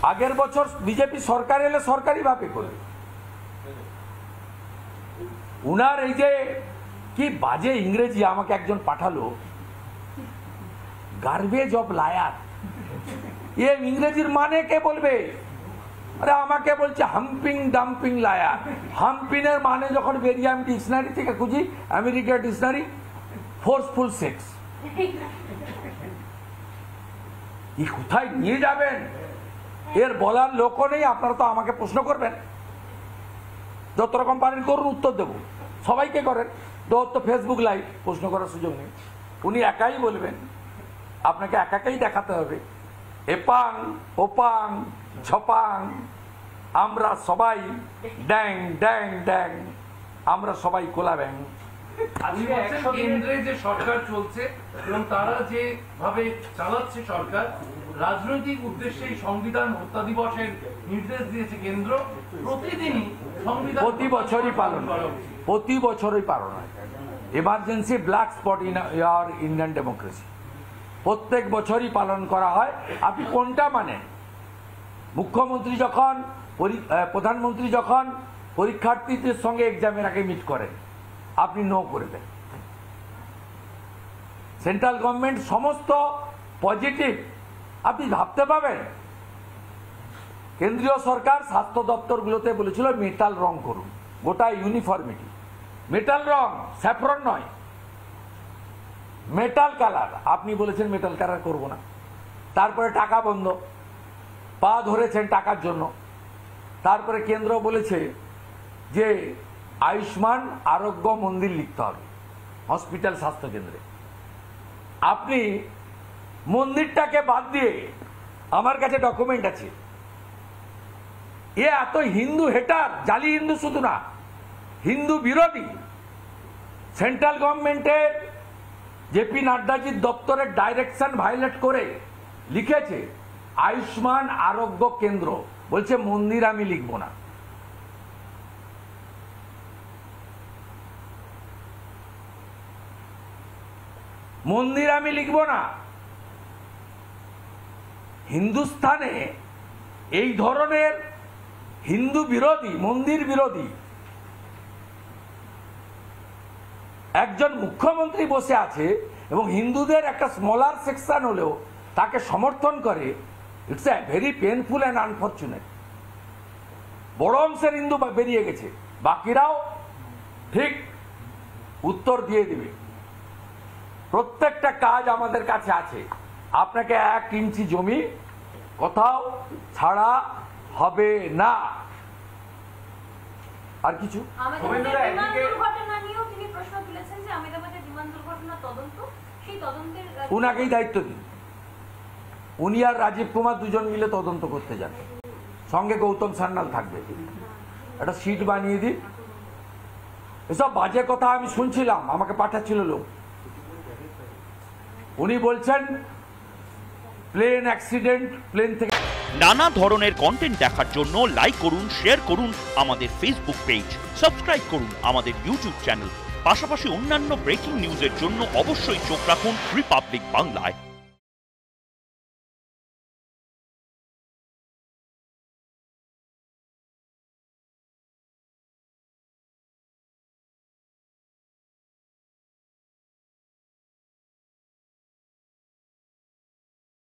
আগের বছর বিজেপি সরকার এলে সরকারিভাবে করবে। উনার এই যে কি বাজে ইংরেজি আমাকে একজন পাঠালো, গার্বেজ অফ লায়ার, এ ইংরেজির মানে কে বলবে? আরে আমাকে বলছে হাম্পিং ডাম্পিং লায়ার। হাম্পিনের মানে যখন বেরিয়ে আমি ডিকশনারি থেকে খুঁজি, আমেরিকার ডিকশনারি, ফোর্সফুল সেক্স। কি কোথায় নিয়ে যাবেন এর বলার লোকও নেই। আপনারা তো আমাকে প্রশ্ন করবেন, যত রকম পারেন করুন, উত্তর দেবো, সবাইকে করেন। তো ফেসবুক লাইভ, প্রশ্ন করার সুযোগ নেই। উনি একাই বলবেন, আপনাকে একাকেই দেখাতে হবে। এপাং ওপাং ছপাং, আমরা সবাই ড্যাং ড্যাং ড্যাং, আমরা সবাই কোলা ব্যাং। কেন্দ্রে যে সরকার চলছে এবং তারা যেভাবে চালাচ্ছে সরকার, রাজনৈতিক উদ্দেশ্যে সংবিধান হত্যা দিবসের নির্দেশ দিয়েছে কেন্দ্র। প্রতিদিনই সংবিধান প্রতি বছরই পালন হয়। Emergency black spot in year Indian democracy প্রত্যেক বছরই পালন করা হয়। আপনি কোনটা মানেন? মুখ্যমন্ত্রী যখন, প্রধানমন্ত্রী যখন পরীক্ষার্থীদের সঙ্গে এক্সামের আগে মিট করেন, আপনি নো করে দেন। সেন্ট্রাল গভর্নমেন্ট সমস্ত পজিটিভ আপনি ভাবতে পাবেন। কেন্দ্রীয় সরকার স্বাস্থ্য দপ্তরগুলোতে বলেছিল মেটাল রং করুন, গোটা ইউনিফর্মিটি। মেটাল রং, স্যাফরন নয়, মেটাল কালার। আপনি বলেছেন মেটাল কালার করব না। তারপরে টাকা বন্ধ, পা ধরেছেন টাকার জন্য। তারপরে কেন্দ্র বলেছে যে আয়ুষ্মান আরোগ্য মন্দির লিখতে হবে হসপিটাল, স্বাস্থ্যকেন্দ্রে। আপনি মন্দিরটাকে বাদ দিয়ে, আমার কাছে ডকুমেন্ট আছে, এ এত হিন্দু হেটার, জালি হিন্দু শুধু না, হিন্দু বিরোধী। সেন্ট্রাল গভর্নমেন্টের জেপি নাড্ডাজির দপ্তরের ডাইরেকশন ভায়োলেট করে লিখেছে আয়ুষ্মান আরোগ্য কেন্দ্র, বলছে মন্দির আমি লিখব না। মন্দির আমি লিখব না। হিন্দুস্থানে এই ধরনের হিন্দু বিরোধী, মন্দির বিরোধী একজন মুখ্যমন্ত্রী বসে আছে এবং হিন্দুদের একটা স্মলার সেকশন হলেও তাকে সমর্থন করে। It's a very painful and unfortunate. বড় অংশের হিন্দু বেরিয়ে গেছে, বাকিরাও ঠিক উত্তর দিয়ে দিবে। প্রত্যেকটা কাজ আমাদের কাছে আছে। আপনাকে 1 ইঞ্চি জমি কোথাও ছাড়া হবে না। আর কিছু উনাকেই দায়িত্ব দিন। উনি আর রাজীব কুমার দুজন মিলে তদন্ত করতে যান, সঙ্গে গৌতম সান্যাল থাকবে। একটা সিট বানিয়ে দিন। এসব বাজে কথা আমি শুনছিলাম, আমাকে পাঠাচ্ছিল লোক। উনি বলছেন প্লেন অ্যাক্সিডেন্ট, প্লেন থেকে। নানা ধরনের কন্টেন্ট দেখার জন্য লাইক করুন, শেয়ার করুন আমাদের ফেসবুক পেজ, সাবস্ক্রাইব করুন আমাদের ইউটিউব চ্যানেল। পাশাপাশি অন্যান্য ব্রেকিং নিউজের জন্য অবশ্যই চোখ রাখুন রিপাবলিক বাংলায়।